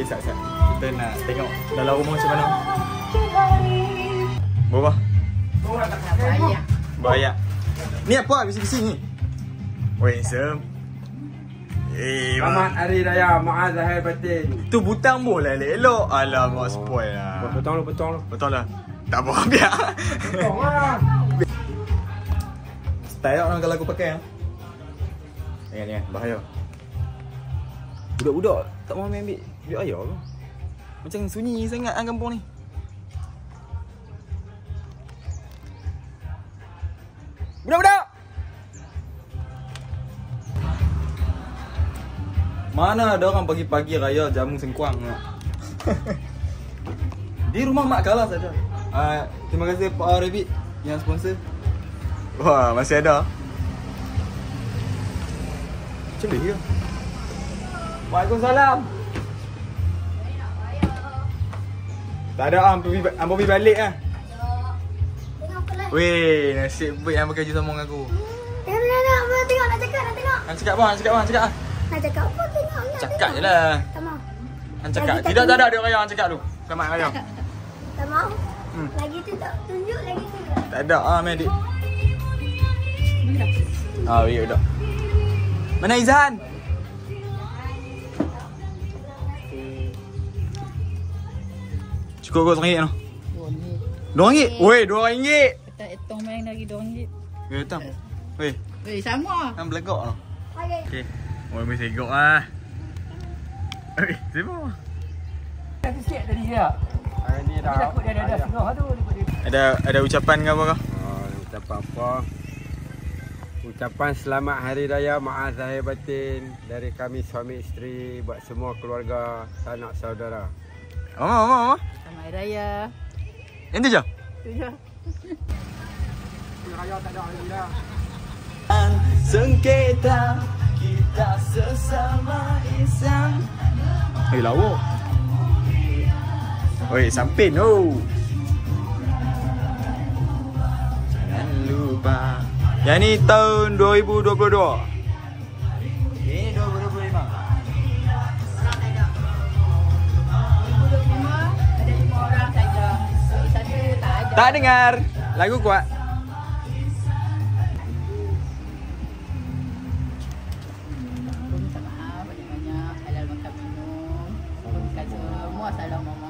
sat. Kita nak tengok dalam rumah macam mana. Bawa. Bahaya. Ni apa bisi-bisi ni? Woi, Sam. Selamat Hari Raya Maaf Zahir Batin. Tu butang boleh elok. Alamak, spoil lah. Betul lah. Tak apa, biar. Potong lah. Style orang kalau aku pakai. Jangan, bahaya. Budak-budak tak mahu ambil duit ayah ke? Macam sunyi sangat kampung ni. Budak-budak! Mana ada orang pagi-pagi raya jamu sengkuang. Di rumah mak kalah saja. Terima kasih Pak Rabbit yang sponsor. Wah, masih ada. Macam dia ke? Waalaikumsalam. Tak ada am pergi balik ah. Weh, nasib baik yang bekerja sama dengan aku. Nak tengok, nak cakap. Hang cakap apa? Nak cakap apa tengok ni. Cakap je lah. Tak mau. Hang cakap. Tidak ada dia raya hang cakap tu. Selamat raya. Tak mau. Lagi tu tak tunjuk lagi tu. Tak ada Medik. Ya udah. Mana Izan? Cukup kau RM1 tu. RM2? Weh, RM2. Tak etong main lagi RM2. Ya, hitam. Weh, Sama. hang belegak tu. Okey. Okey. Oh, mesti segok ah. Weh, siapa? Sikit tadi dia. Hari ni dah. Takut dia ada setengah tu. Ada ucapan ke apa kau? Ucapan apa? Ucapan selamat Hari Raya Maaf Zahir Batin dari kami suami isteri buat semua keluarga, sanak saudara. Mama. Selamat Hari Raya. Yang tu je? Tu je. Raya tak ada hari dah. Sengketa kita sesama insan. Lawa. Oi, sampin tu. Jangan lupa. Yang ni tahun 2022. Ini 2025. Ada 5 orang saja. Satu tak ada. Tak dengar. Lagu kuat. Minta maaf banyak-banyak. Halal makan minum. Bukan semua salah mama.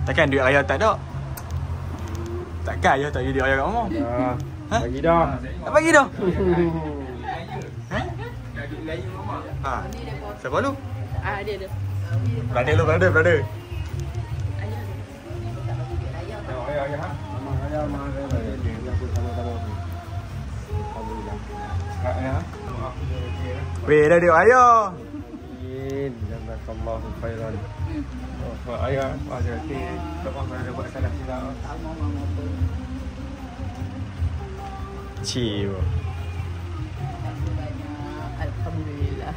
Takkan duit ayah tak ada? Takkan ayah tak ada duit ayah kat mama? Ha? Bagi dah. Tak bagi dah? Ha? Siapa lu? Dia. Brother. Ayah. Mama Raya. Dia pun sama-sama. Alhamdulillah. Weh, dah duit ayah. Jazakallahu khairan. Ayah, hati tak mahu ada buat salah silap. Tak mau mama pun. Ciu. Terima kasih banyak. Alhamdulillah.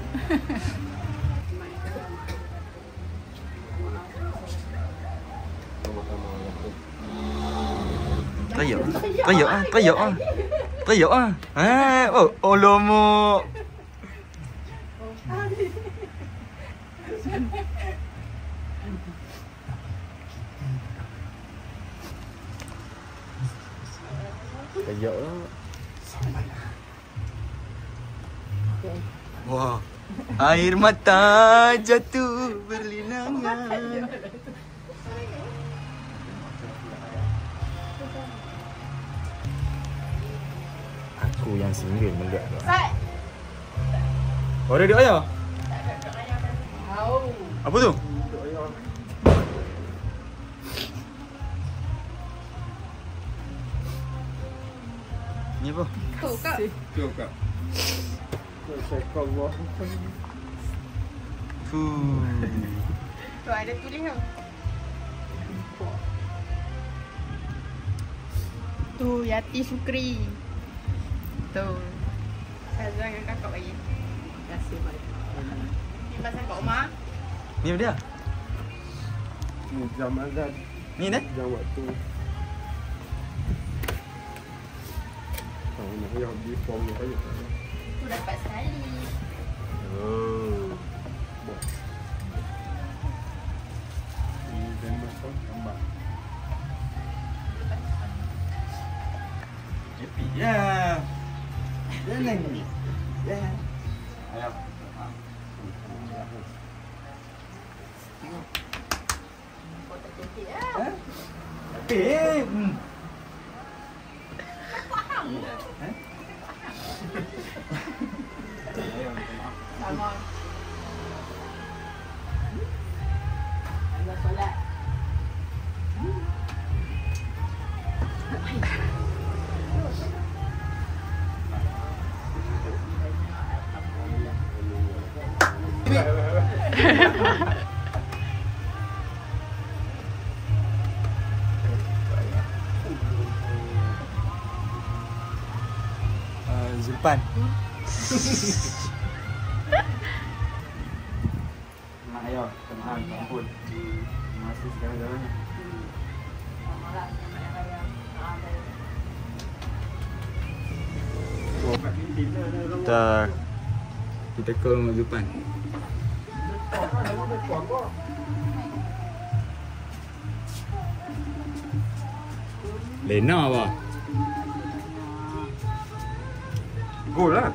Tayak ah. Oh lomo. Tayak lah. Wah. Air mata jatuh berlinangan. Aku yang singgah melihat tu. Oh, ada duit ayah? Apa tu? Ni apa? Kau. Tu kak. Jazakallah. Tu ada tulis tau. Tu Yati Sukri. Tu. Kazan dengan kakak bagi. Terima kasih banyak. Ni pasal Kak Omar. Ni dia? Ni jam azan. Ni dah? Jam waktu. Nak pergi form ni aja. dapat sekali. Oh. Ini gambar tu gambar. Happy ya. Jangan ni. Ya. Ayo. Kau tak cantik lah. Happy. Sama. Allah solat. Zulpan. Mak ayah, maaf, ampun. Terima kasih segala-galanya. Kita call Mak Zulpan. Lena apa? Gol lah.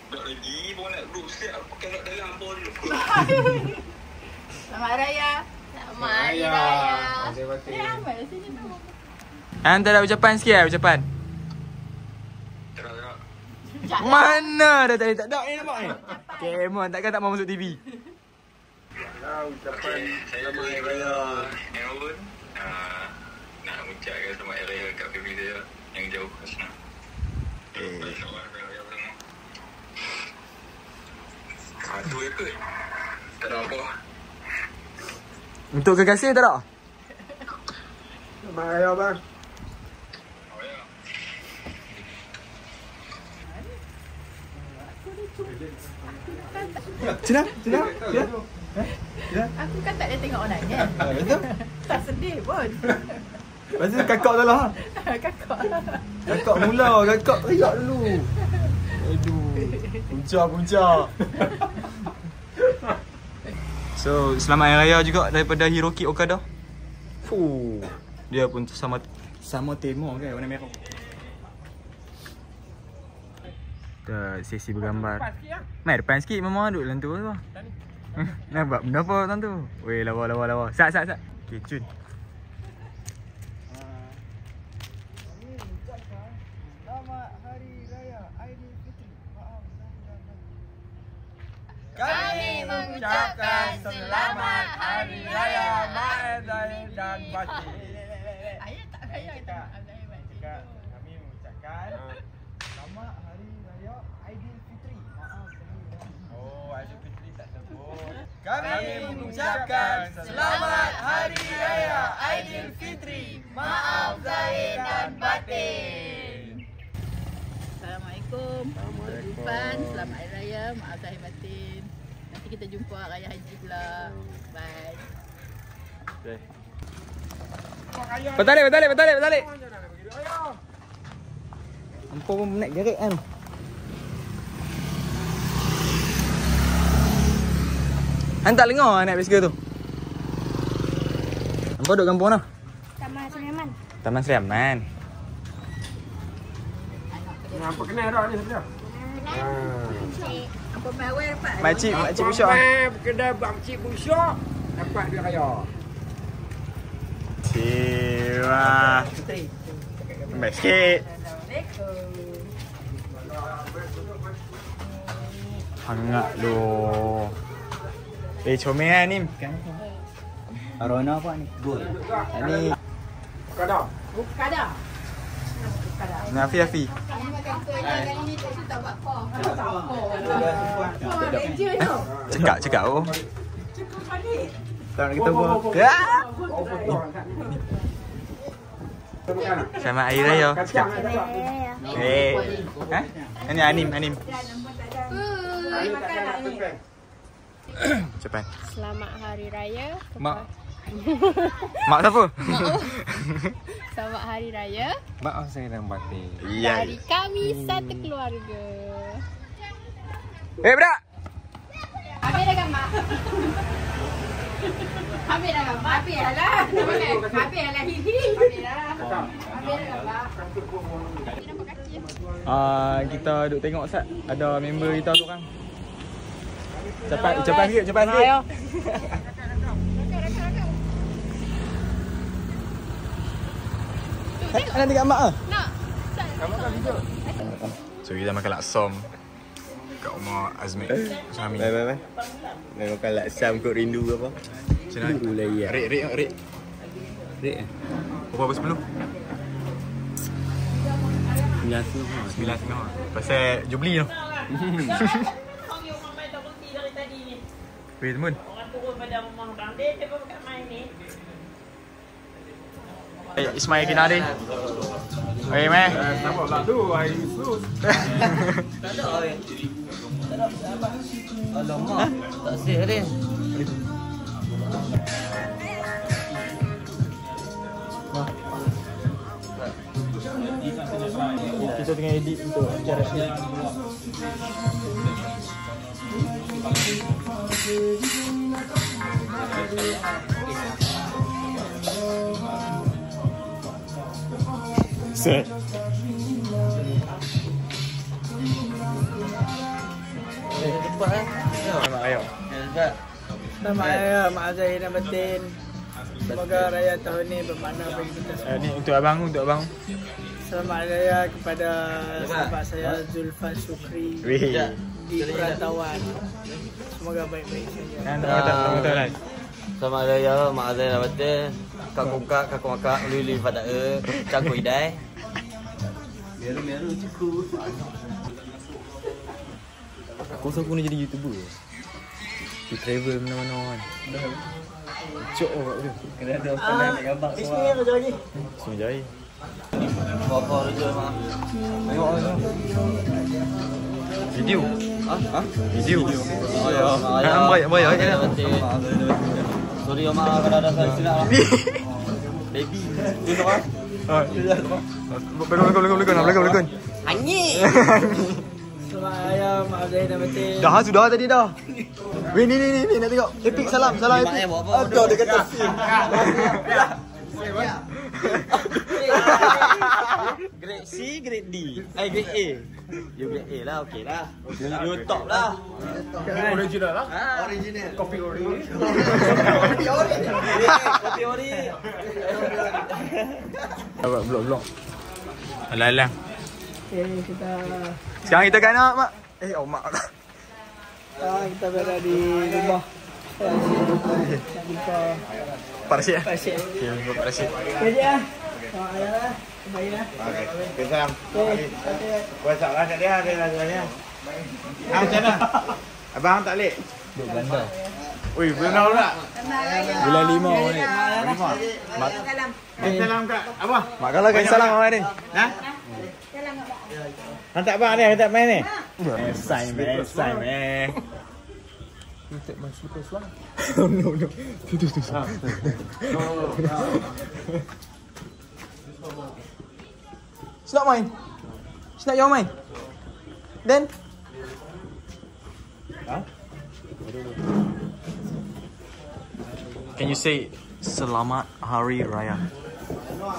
Tak lagi, bawa nak duduk siap pakai nak dalam pun. Selamat Hari Raya. Selamat Hari Raya. Ya, amat dah sini tu. Hantar dah ucapan sikit lah, ucapan. Tak. Mana dah tadi tak ada ni nampak ni? Kemon takkan tak mau masuk TV. Lah ucapan Selamat Hari Raya. Yang pun nak ucapkan selamat Hari Raya kat family saya yang jauh kat sana. Tu je kot. Tak ada apa. Untuk kekasih tak ada? Selamat Raya bang. Cina? Aku kan tak ada tengok orang lain kan. Betul? Tak sedih pun. Lepas tu kakak dah lah. Kakak. Kakak mula, kakak teriak dulu. Aduh. Punca. So, selamat Hari Raya juga daripada Hiroki Okada. Fuh. Dia pun sama tema kan, warna merah. Kita sesi bergambar. Mai depan sikit mama duduk dalam tu apa? Nampak benda apa tuan tu? Weh, lawa. Sat. Okey, cun. Kami mengucapkan selamat Hari Raya Aidil dan Batin. Ayah tak payah kita Aidil Batin. Kami mengucapkan selamat Hari Raya Aidilfitri. Maaf. Oh, Aidilfitri tak sebut. Kami mengucapkan selamat Hari Raya Aidilfitri. Maaf zahir dan batin. Assalamualaikum. Zulpan, selamat Hari Raya, maaf zahir batin. Nanti kita jumpa Raya Haji pula. Bye. Berbalik. Ampun pun naik gerik kan. Hantar lengar naik bisikal tu. Ampun duduk kampung mana? Taman Seriaman. Nampak kenal dah ni sebenarnya. Apa mawar dapat? Makcik Busyak. Kedai Makcik Busyak dapat duit raya. Wah. Baik sikit. Hangat lu. Comel kan ni? Arona apa ni? Gol. Ini Kada. Buka dah. Nafi. Kali ni tak buat kau. Tak kau. Kau ranger tu. Cekak oh. Cukup balik. Tak nak kita buat. Selamat Hari Raya. Cakap. Ini anim. Cepat. Selamat Hari Raya Mak. Mak siapa? Selamat Hari Raya. Maaf saya dan batin. Dari kami satu keluarga. Budak! Habis dah gambar. Habis dah gambar. Habis lah. Habis lah hihi. Habis dah. Habis dah gambar. Nampak kaki. Kita duk tengok Sat. Ada member kita tu kan. Cepat sikit. Nak tengok mak ah? Nak. So kita makan laksam kat rumah Azmi. Suami. Bye. Nak makan laksam kot rindu ke apa? Macam mana? Rek. Rek. Berapa 10? 9.5. Pasal Jubli tu. Weh temun. Ismail Kinari. Oi meh. Nampak pula tu hari Isrus. Alamak, tak sihat dia. Kita tengah edit untuk acara ni. Set. Cepat eh. Selamat raya. Selamat Raya Mak Zahir dan Batin. Semoga raya tahun ni bermakna bagi kita semua. Ni untuk abang. Selamat Raya kepada sahabat saya Zulfan Syukri di perantauan. Semoga baik-baik saja. Betul lah. Selamat Raya Mak Zahir dan Batin. Kakak kakak luli pada cakui dai. Meru cukup. Aku rasa aku nak jadi YouTuber. Pergi travel mana-mana kan. Cok kat tu. Kena ada pernah nak gambar semua. Ini macam lagi. Semua jari. Apa tu mak? Tengok lah. Video. Video. Oh ya. Bayar je lah. Sorry mak kalau ada salah silap lah. Baby. Tengok ah. Belakang. Anjing. Selamat Raya Mak Zahir dan Batin. Dah sudah tadi dah. Weh ni nak tengok. Epic salam epic. Aduh dia kata sim. Grade C, grade D. Grade A. You grade A lah, okey lah. You top lah. Original lah. Original. Kopi ori. Kopi ori. Blok. Alah. Okay, kita Sekarang kita kat nak mak. Mak. kita berada di rumah. Pak Rashid eh? Pasir. Okay, Pak Rashid. Jadi ah. Selamat Raya lah. Baik lah. Okey, salam. WhatsApp lah kat dia. Macam mana? Abang tak lek? Duk Belanda. Ui, benar pula. Bulan 5 ni. Salam kat abang. Mak kalau kan salam abang ni. Ha? Hantar abang ni, hantar main ni. Sign meh. You take my slippers lah. No. Itu. It's not mine. It's not your mine. Then? Can you say Selamat Hari Raya?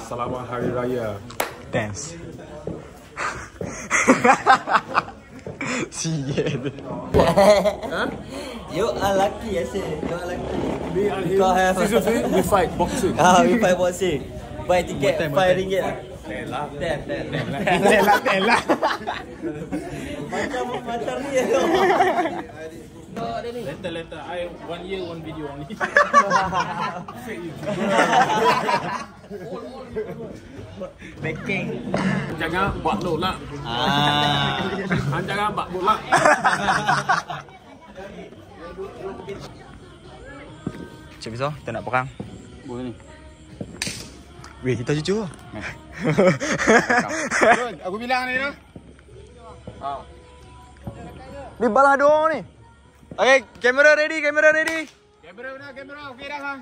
Selamat Hari Raya. Dance. Sial. You are lucky, I say. You are lucky. Season 3, we fight boxing. We fight boxing. Buy ticket RM5 lah. Tela. Macam ni tu. Later. I 1 year 1 video only. Baking. Jangan buat load lah. Jangan buat load lah. Cik Bisa, kita nak perang. Boleh ni. Weh, kita jujur. Aku bilang ni tu. Ni balah doang ni. Okay, kamera ready. Kamera okey dah.